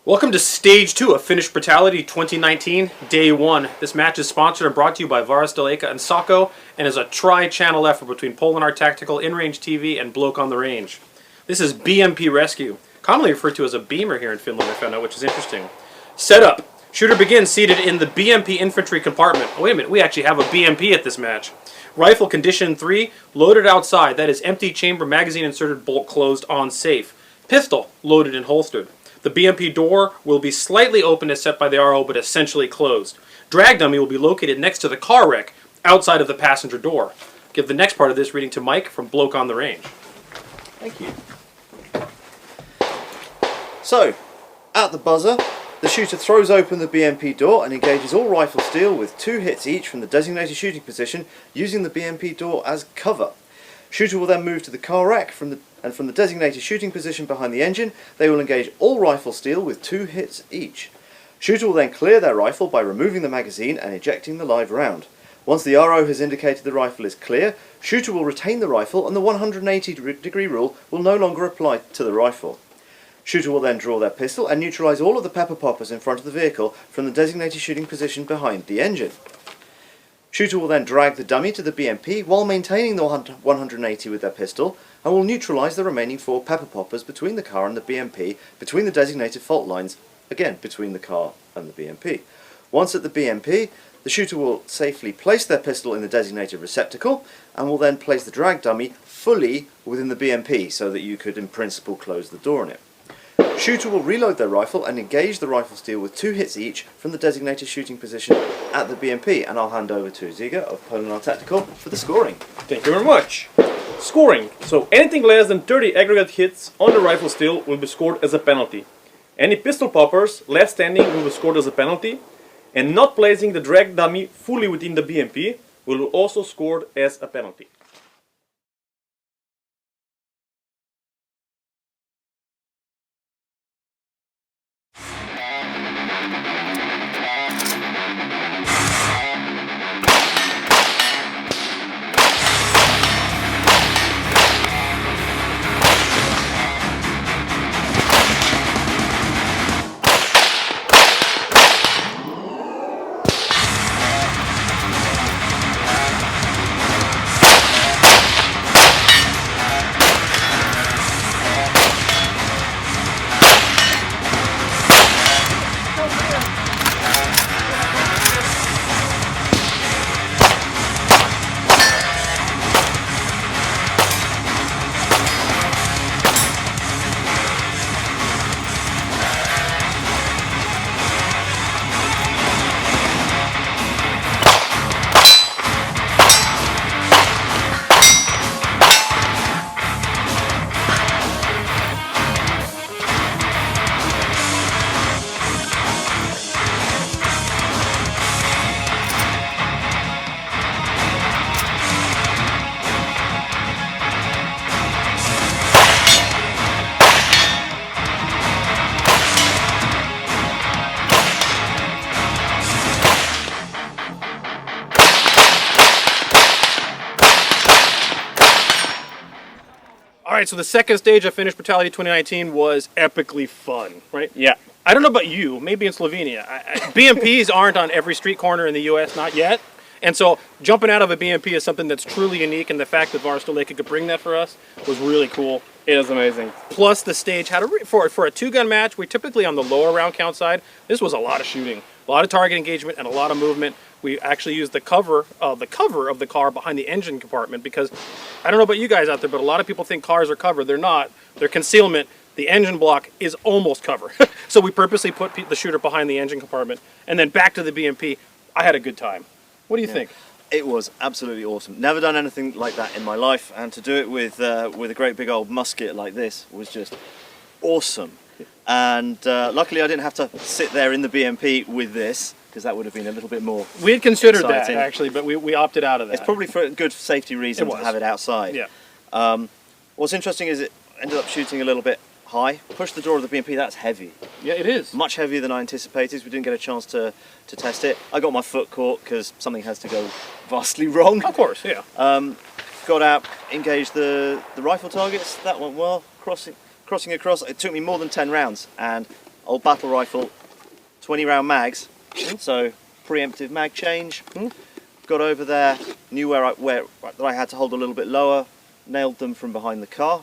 Welcome to Stage 2 of Finnish Brutality 2019, Day 1. This match is sponsored and brought to you by Varusteleka and Sako, and is a tri-channel effort between Polenar Tactical, InRangeTV, and Bloke on the Range. This is BMP Rescue, commonly referred to as a beamer here in Finland, I found out, which is interesting. Setup. Shooter begins seated in the BMP infantry compartment. Oh, wait a minute, we actually have a BMP at this match. Rifle condition 3, loaded outside, that is empty chamber, magazine inserted, bolt closed, on safe. Pistol, loaded and holstered. The BMP door will be slightly open as set by the RO, but essentially closed. Drag dummy will be located next to the car wreck, outside of the passenger door. Give the next part of this reading to Mike from Bloke on the Range. Thank you. So, at the buzzer, the shooter throws open the BMP door and engages all rifle steel with 2 hits each from the designated shooting position, using the BMP door as cover. Shooter will then move to the car rack from the designated shooting position behind the engine. They will engage all rifle steel with 2 hits each. Shooter will then clear their rifle by removing the magazine and ejecting the live round. Once the RO has indicated the rifle is clear, shooter will retain the rifle and the 180-degree rule will no longer apply to the rifle. Shooter will then draw their pistol and neutralise all of the pepper poppers in front of the vehicle from the designated shooting position behind the engine. Shooter will then drag the dummy to the BMP while maintaining the 180 with their pistol, and will neutralise the remaining 4 pepper poppers between the car and the BMP, between the designated fault lines, again between the car and the BMP. Once at the BMP, the shooter will safely place their pistol in the designated receptacle, and will then place the drag dummy fully within the BMP so that you could in principle close the door on it. Shooter will reload their rifle and engage the rifle steel with 2 hits each from the designated shooting position at the BMP, and I'll hand over to Ziga of Polenar Tactical for the scoring. Thank you very much. Scoring. So anything less than 30 aggregate hits on the rifle steel will be scored as a penalty. Any pistol poppers left standing will be scored as a penalty, and not placing the drag dummy fully within the BMP will also scored as a penalty. Alright, so the second stage of Finnish Brutality 2019 was epically fun, right? Yeah. I don't know about you, maybe in Slovenia. BMPs aren't on every street corner in the US, not yet. And so jumping out of a BMP is something that's truly unique, and the fact that Varusteleka could bring that for us was really cool. It is amazing. Plus the stage had for a 2-gun match, we're typically on the lower round count side. This was a lot of shooting, a lot of target engagement, and a lot of movement. We actually used the cover of the car behind the engine compartment, because I don't know about you guys out there, but a lot of people think cars are cover. They're not. They're concealment. The engine block is almost cover. So we purposely put the shooter behind the engine compartment, and then back to the BMP. I had a good time. What do you think? It was absolutely awesome. Never done anything like that in my life, and to do it with a great big old musket like this was just awesome. And luckily I didn't have to sit there in the BMP with this, because that would have been a little bit more We had considered exciting. that, actually, but we opted out of that. It's probably for a good safety reason to have it outside. Yeah. What's interesting is it ended up shooting a little bit high. Pushed the door of the BMP, that's heavy. Yeah, it is. Much heavier than I anticipated. We didn't get a chance to test it. I got my foot caught because something has to go vastly wrong. Of course, yeah. Got out, engaged the rifle targets. That went well. Crossing across. It took me more than 10 rounds, and old battle rifle, 20 round mags, so preemptive mag change. Got over there, knew where that I had to hold a little bit lower, nailed them from behind the car.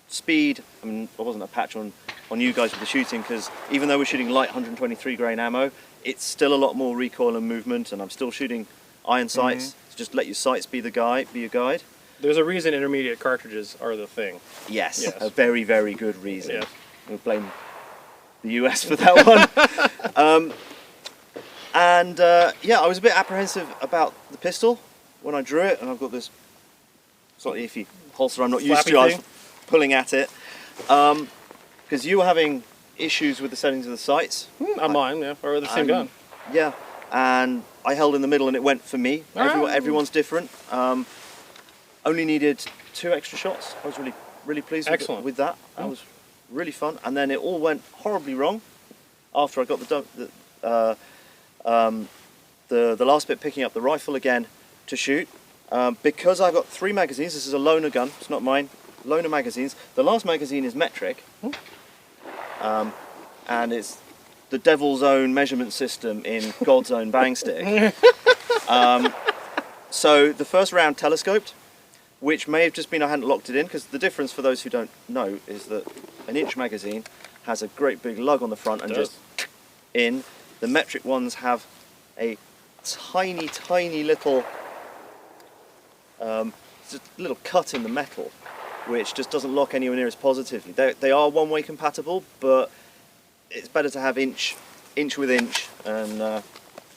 Speed, I mean, I wasn't a patch on you guys with the shooting, because even though we're shooting light 123 grain ammo, it's still a lot more recoil and movement, and I'm still shooting iron sights. So just let your sights be your guide. There's a reason intermediate cartridges are the thing. Yes, Yes. a very, very good reason. Yes. We'll blame the US for that one. Yeah, I was a bit apprehensive about the pistol when I drew it, and I've got this slightly iffy holster I'm not used Flappy to. I was thing? pulling at it. Because you were having issues with the settings of the sights. On mine, yeah, or the same gun. Yeah, and I held in the middle and it went for me. Oh. Everyone's different. Only needed 2 extra shots. I was really pleased with that. That was really fun. And then it all went horribly wrong after I got the last bit picking up the rifle again to shoot. Because I've got 3 magazines, this is a loaner gun, it's not mine, loaner magazines. The last magazine is metric, and it's the devil's own measurement system in God's own bang stick. So the first round telescoped, which may have just been I hadn't locked it in, because the difference for those who don't know is that an inch magazine has a great big lug on the front and just in. The metric ones have a tiny, tiny little little cut in the metal, which just doesn't lock anywhere near as positively. They are one-way compatible, but it's better to have inch with inch and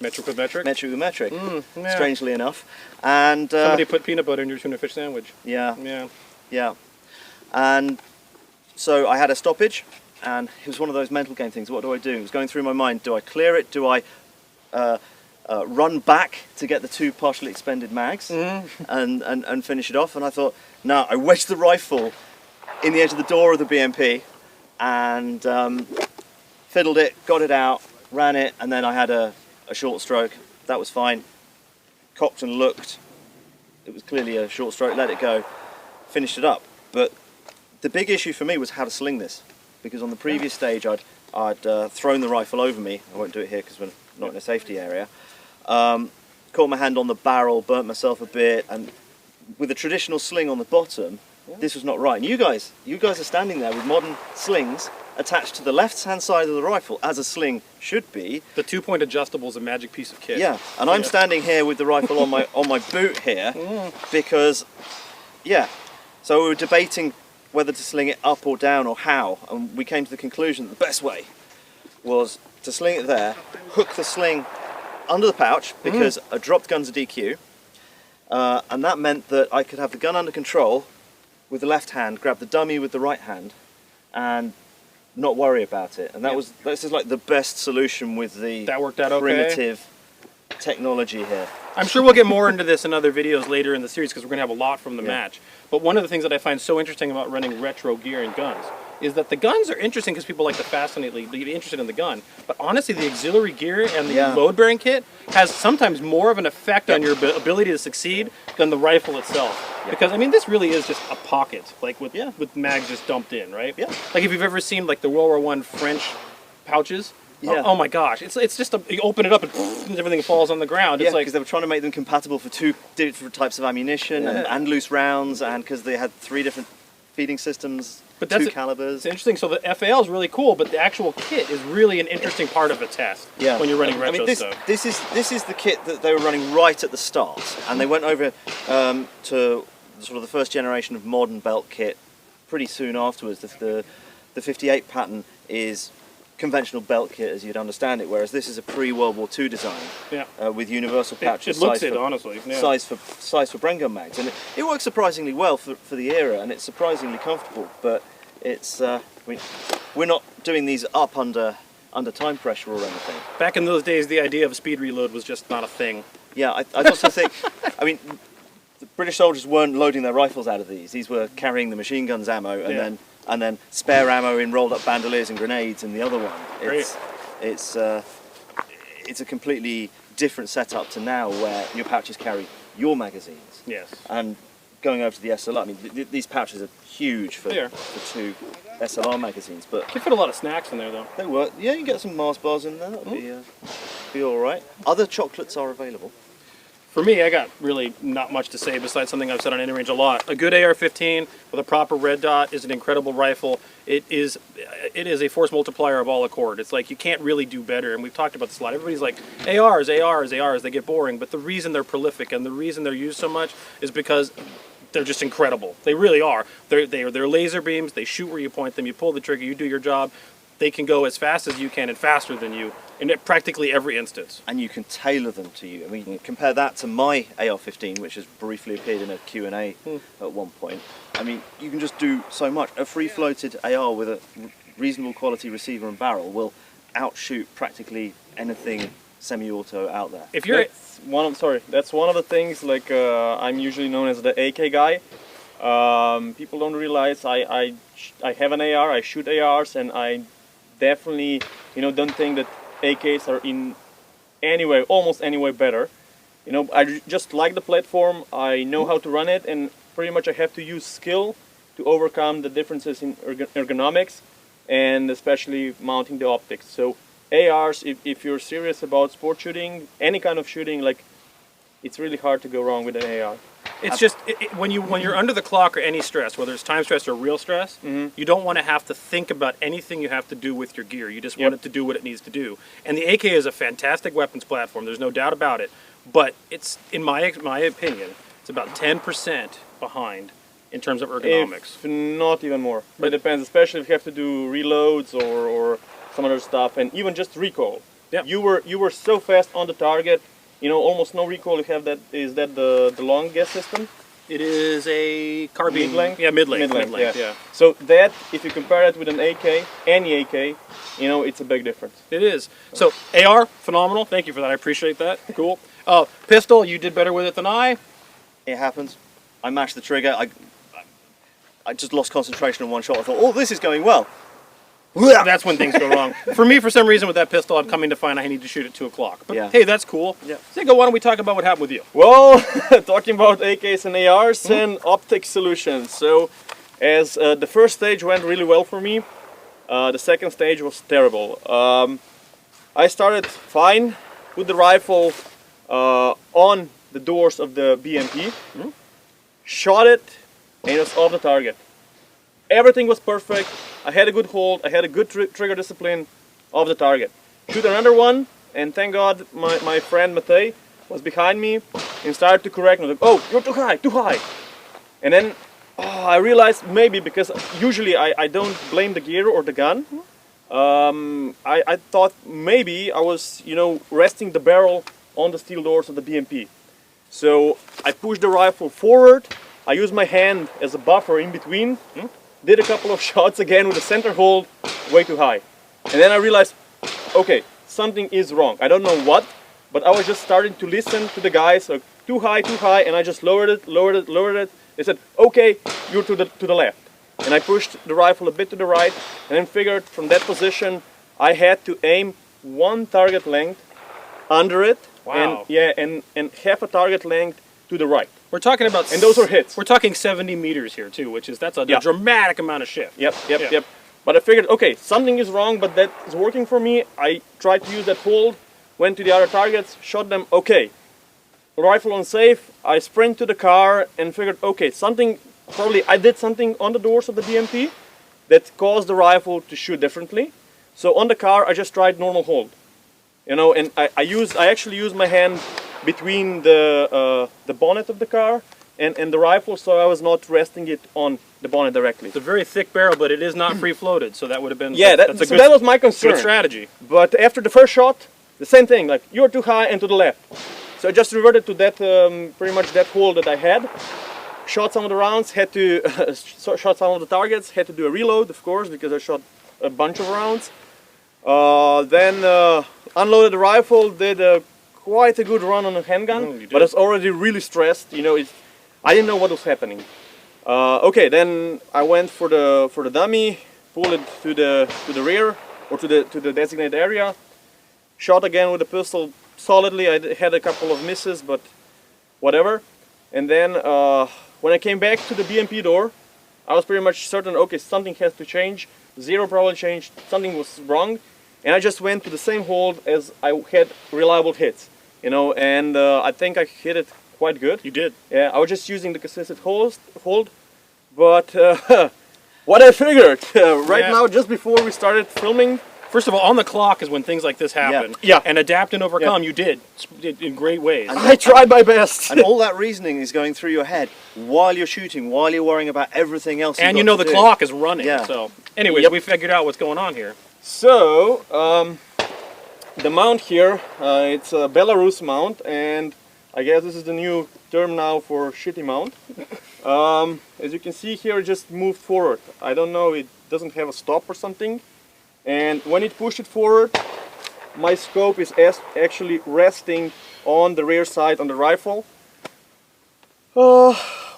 Metric with metric? metric with metric, Yeah. strangely enough. And Somebody put peanut butter in your tuna fish sandwich. yeah, Yeah. and so I had a stoppage, and it was one of those mental game things. What do I do? It was going through my mind. Do I clear it? Do I run back to get the 2 partially expended mags and finish it off? And I thought, no, I wedged the rifle in the edge of the door of the BMP and fiddled it, got it out, ran it, and then I had a short stroke. That was fine. Cocked and looked. It was clearly a short stroke, let it go, finished it up. But the big issue for me was how to sling this, because on the previous stage I'd thrown the rifle over me. I won't do it here because we're not in a safety area. Caught my hand on the barrel, burnt myself a bit, and with a traditional sling on the bottom, this was not right. And you guys are standing there with modern slings attached to the left-hand side of the rifle, as a sling should be. The 2-point adjustable is a magic piece of kit. Yeah, and I'm standing here with the rifle on my boot here, because, so we were debating whether to sling it up or down or how, and we came to the conclusion that the best way was to sling it there, hook the sling under the pouch, because a dropped gun's a DQ, and that meant that I could have the gun under control with the left hand, grab the dummy with the right hand, and not worry about it. And this is like the best solution with the That worked out okay. primitive technology here. I'm sure we'll get more into this in other videos later in the series, because we're going to have a lot from the match. But one of the things that I find so interesting about running retro gear and guns is that the guns are interesting because people like to be interested in the gun. But honestly, the auxiliary gear and the load-bearing kit has sometimes more of an effect on your ability to succeed than the rifle itself. Because, I mean, this really is just a pocket, like with mags just dumped in, right? Yeah. Like if you've ever seen like the World War I French pouches, oh my gosh, it's just you open it up and everything falls on the ground. Yeah, it's like because they were trying to make them compatible for 2 different types of ammunition and loose rounds, and because they had 3 different feeding systems, But 2 calibers. It's interesting. So the FAL is really cool, but the actual kit is really an interesting part of a test when you're running retro stuff. This is the kit that they were running right at the start, and they went over to sort of the first generation of modern belt kit pretty soon afterwards. The 58 pattern is conventional belt kit as you'd understand it, whereas this is a pre-World War II design with universal pouches. It looks honestly. Yeah. Size for Bren gun mags, and it works surprisingly well for the era, and it's surprisingly comfortable. But it's we're not doing these up under time pressure or anything. Back in those days, the idea of a speed reload was just not a thing. Yeah, I also think, I mean, the British soldiers weren't loading their rifles out of these. These were carrying the machine guns ammo and then spare ammo in rolled up bandoliers and grenades in the other one. It's a completely different setup to now, where your pouches carry your magazines. Yes. And going over to the SLR, I mean, these pouches are huge for, They are. for 2 SLR magazines, but You can fit a lot of snacks in there, though. they work. Yeah, you can get some Mars bars in there. That'll be all right. Other chocolates are available. For me, I got really not much to say besides something I've said on InRange a lot. A good AR-15 with a proper red dot is an incredible rifle. It is a force multiplier of all accord. It's like you can't really do better, and we've talked about this a lot. Everybody's like, ARs, ARs, ARs, they get boring, but the reason they're prolific and the reason they're used so much is because they're just incredible. They really are. They're laser beams, they shoot where you point them, you pull the trigger, you do your job. They can go as fast as you can and faster than you in practically every instance. And you can tailor them to you. I mean, compare that to my AR-15, which has briefly appeared in a Q&A at one point. I mean, you can just do so much. A free-floated AR with a reasonable quality receiver and barrel will outshoot practically anything semi-auto out there. If you're That's one of the things. Like I'm usually known as the AK guy. People don't realize I have an AR. I shoot ARs, and I definitely don't think that AKs are in any way, almost any way better. I just like the platform. I know how to run it, and pretty much I have to use skill to overcome the differences in ergonomics, and especially mounting the optics. So ARs, if you're serious about sport shooting, any kind of shooting, like, it's really hard to go wrong with an AR. It's just when you're under the clock or any stress, whether it's time stress or real stress, you don't want to have to think about anything you have to do with your gear. You just want it to do what it needs to do. And the AK is a fantastic weapons platform. There's no doubt about it. But it's, in my opinion, it's about 10% behind in terms of ergonomics. If not even more. But it depends, especially if you have to do reloads or some other stuff, and even just recoil. Yep. You were so fast on the target. Almost no recoil. You have that. Is that the long gas system? It is a carbine. Mid-length? Yeah, mid-length. Mid-length, Yeah. So that, if you compare it with an AK, any AK, it's a big difference. It is. So AR, phenomenal. Thank you for that. I appreciate that. Cool. Pistol, you did better with it than I. It happens. I mashed the trigger. I just lost concentration on one shot. I thought, oh, this is going well. That's when things go wrong. For me, for some reason, with that pistol, I'm coming to find I need to shoot at 2 o'clock. But hey, that's cool. Yeah. Zico, why don't we talk about what happened with you? Well, talking about AKs and ARs and optic solutions. So, as the first stage went really well for me, the second stage was terrible. I started fine with the rifle on the doors of the BMP, shot it, and it was off the target. Everything was perfect. I had a good hold. I had a good trigger discipline of the target. Shoot another one, and thank God my friend Matej was behind me and started to correct me. Like, oh, you're too high, too high. And then I realized maybe because usually I don't blame the gear or the gun. I thought maybe I was resting the barrel on the steel doors of the BMP. So I pushed the rifle forward. I used my hand as a buffer in between. Did a couple of shots again with the center hold, way too high. And then I realized, okay, something is wrong. I don't know what, but I was just starting to listen to the guys, like, too high, and I just lowered it. They said, okay, you're to the left. And I pushed the rifle a bit to the right, and then figured from that position, I had to aim one target length under it, Wow. and half a target length to the right. We're talking about... And those are hits. We're talking 70 meters here, too, that's a dramatic amount of shift. Yep. But I figured, okay, something is wrong, but that is working for me. I tried to use that hold, went to the other targets, shot them, okay. Rifle on safe, I sprint to the car and figured, okay, probably I did something on the doors of the BMP that caused the rifle to shoot differently. So on the car, I just tried normal hold. And I actually used my hand between the bonnet of the car and the rifle, so I was not resting it on the bonnet directly. It's a very thick barrel, but it is not free-floated, so that would have been... that was my concern. Good strategy. But after the first shot, the same thing, like, you're too high and to the left. So I just reverted to that, pretty much that hold that I had. Shot some of the rounds, had to shot some of the targets, had to do a reload, of course, because I shot a bunch of rounds. Then unloaded the rifle, did quite a good run on a handgun, but I was already really stressed. I didn't know what was happening. Okay, then I went for the dummy, pulled it to the rear or to the designated area. Shot again with the pistol solidly. I had a couple of misses, but whatever. And then when I came back to the BMP door, I was pretty much certain, okay, something has to change. Zero probably changed, something was wrong. And I just went to the same hold as I had reliable hits, you know, and I think I hit it quite good. You did. Yeah, I was just using the consistent hold, but what I figured right now, just before we started filming. First of all, on the clock is when things like this happen. Yeah. And adapt and overcome, you did in great ways. I tried my best. And all that reasoning is going through your head while you're shooting, while you're worrying about everything else. And you know the clock is running. Yeah. So, anyways, we figured out what's going on here. So, the mount here, it's a Belarus mount, and I guess this is the new term now for shitty mount. As you can see here, it just moved forward. I don't know, it doesn't have a stop or something. And when it pushed it forward, my scope is actually resting on the rear side on the rifle,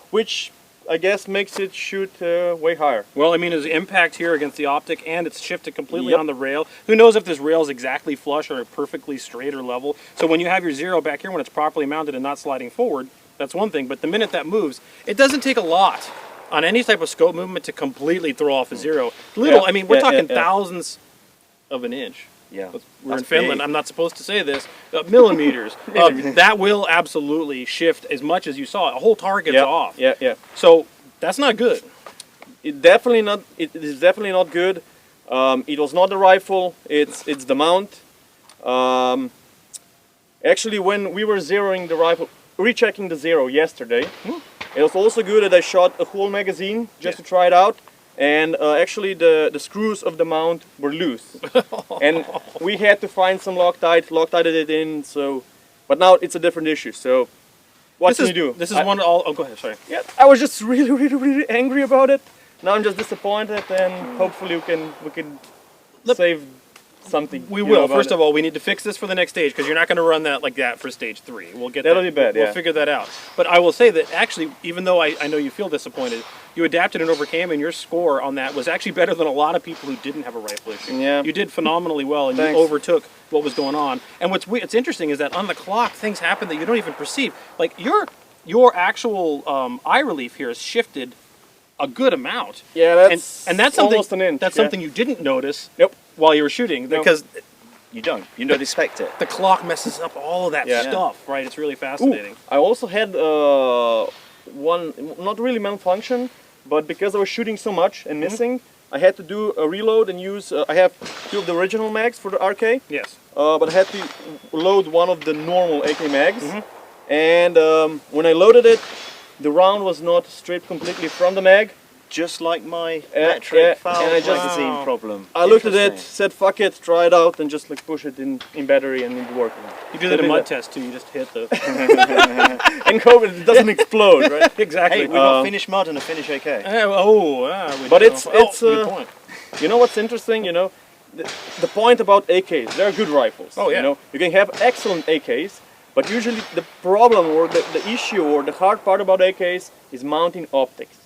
which I guess makes it shoot way higher. Well, I mean, there's impact here against the optic, and it's shifted completely on the rail. Who knows if this rail is exactly flush or perfectly straight or level. So when you have your zero back here, when it's properly mounted and not sliding forward, that's one thing. But the minute that moves, it doesn't take a lot on any type of scope movement to completely throw off a zero. I mean, we're talking thousandths of an inch. Yeah. We're in Finland. I'm not supposed to say this. Millimeters. That will absolutely shift as much as you saw. A whole target's off. Yeah. So that's not good. It is definitely not good. It was not the rifle. It's the mount. Actually, when we were zeroing the rifle, rechecking the zero yesterday, it was also good that I shot a whole magazine just to try it out. And actually the screws of the mount were loose. And we had to find some Loctited it in, so, but now it's a different issue, so what can you do? This is oh, go ahead, sorry. Yeah, I was just really angry about it. Now I'm just disappointed, and hopefully we can save something. We will. First of all, we need to fix this for the next stage, because you're not going to run that like that for stage 3. We'll get that'll be bad. We'll figure that out. But I will say that actually, even though I know you feel disappointed, you adapted and overcame, and your score on that was actually better than a lot of people who didn't have a rifle issue. Yeah. You did phenomenally well, and Thanks. you overtook what was going on. And what's interesting is that on the clock, things happen that you don't even perceive. Like your actual eye relief here has shifted a good amount. Yeah, that's and that's something almost an inch. That's something you didn't notice. Nope. While you were shooting, because You don't expect it. the clock messes up all of that stuff, right? It's really fascinating. Ooh, I also had one, not really malfunction, but because I was shooting so much and missing, I had to do a reload and use, I have 2 of the original mags for the RK. Yes. But I had to load one of the normal AK mags. And when I loaded it, the round was not stripped completely from the mag. Just like my Yeah, metric foul and I just- magazine problem. I looked at it, Interesting. said fuck it, try it out, and just like push it in battery and it worked. You do that in mud test too. You just hit the And COVID, it doesn't explode, right? exactly. Hey, we've got Finnish mud and a Finnish AK. But it's good point. You know what's interesting? You know, the point about AKs, they're good rifles. Oh, yeah. You know, you can have excellent AKs, but usually the problem or the issue or the hard part about AKs is mounting optics.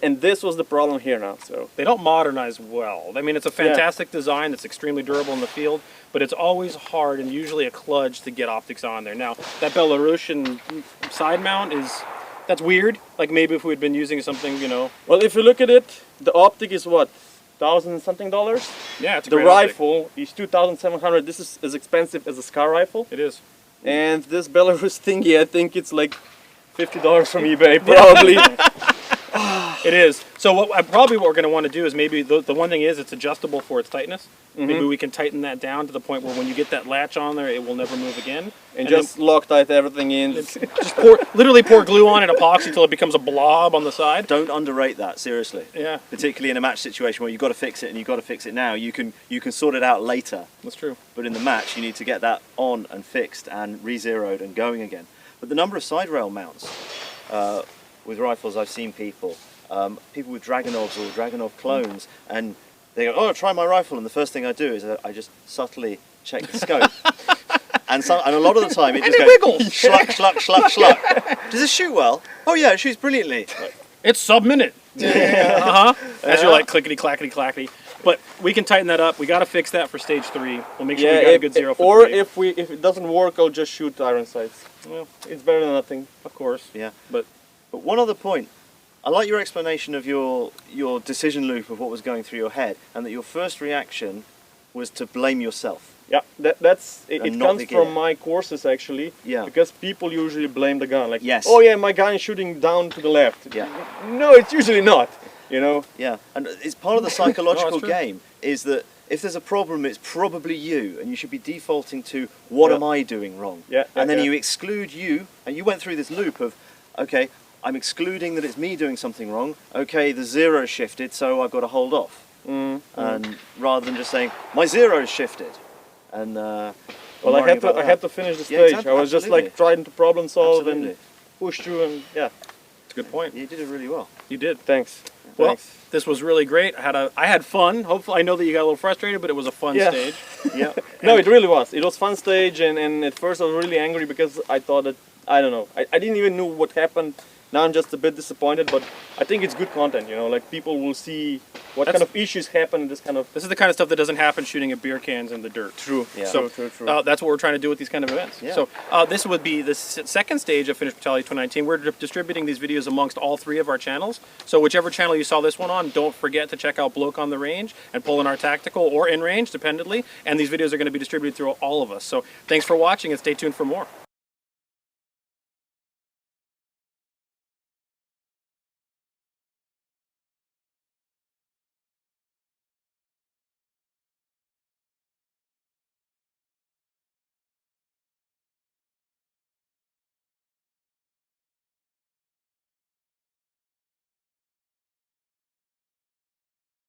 And this was the problem here now. So They don't modernize well. I mean, it's a fantastic design. It's extremely durable in the field, but it's always hard and usually a kludge to get optics on there. Now, that Belarusian side mount that's weird. Like maybe if we'd been using something, you know. well, if you look at it, the optic is what, $1,000 something? Yeah, it's a The great optic. rifle is 2,700. This is as expensive as a Scar rifle. It is. And this Belarus thingy, I think it's like $50 from eBay, probably. It is. So what we're going to want to do is maybe the one thing is it's adjustable for its tightness. Maybe we can tighten that down to the point where when you get that latch on there, it will never move again. And just Loctite everything in. Just literally pour glue on it, epoxy till it becomes a blob on the side. Don't underrate that, seriously. Yeah, Particularly in a match situation where you've got to fix it and you've got to fix it now. You can sort it out later. that's true. But in the match, you need to get that on and fixed and re-zeroed and going again. But the number of side rail mounts with rifles, I've seen people with Dragunovs or Dragunov clones, and they go, "Oh, try my rifle," and the first thing I do is I just subtly check the scope. And a lot of the time it just goes wiggles. schluck, schluck, schluck, schluck. Does it shoot well? Oh yeah, it shoots brilliantly. It's sub-minute. As you're like clickety clackety clackety. But we can tighten that up. We got to fix that for stage 3. We'll make sure we got a good zero for or 3. if it doesn't work, I'll just shoot iron sights. Well, it's better than nothing. Of course. Yeah. But But one other point, I like your explanation of your decision loop of what was going through your head, and that your first reaction was to blame yourself. Yeah, it comes from my courses actually. Yeah. Because people usually blame the gun, like, Yes. oh yeah, my gun is shooting down to the left. Yeah. No, it's usually not. You know. Yeah, and it's part of the psychological No, it's true. game is that if there's a problem, it's probably you, and you should be defaulting to what Yeah. am I doing wrong? Yeah, and then yeah. you exclude you, and you went through this loop of, okay, I'm excluding that it's me doing something wrong. Okay, the zero shifted, so I've got to hold off. And rather than just saying my zero's shifted, and Well, I had to finish the Yeah, stage. I was just like trying to problem solve Absolutely. and push through, and yeah, It's a good point. You did it really well. You did. thanks. Well, Thanks. this was really great. I had fun. Hopefully, I know that you got a little frustrated, but it was a fun Yeah. stage. Yeah. No, it really was. It was fun stage, and at first I was really angry because I thought that, I don't know, I didn't even know what happened. Now I'm just a bit disappointed, but I think it's good content, you know, like people will see what kind of issues happen in this kind of... This is the kind of stuff that doesn't happen shooting at beer cans in the dirt. True. Yeah. So True. that's what we're trying to do with these kind of events. Yeah. So this would be the second stage of Finnish Brutality 2019. We're distributing these videos amongst all three of our channels. So whichever channel you saw this one on, don't forget to check out Bloke on the Range and Polenar Tactical or InRange, dependently. And these videos are going to be distributed through all of us. So thanks for watching and stay tuned for more.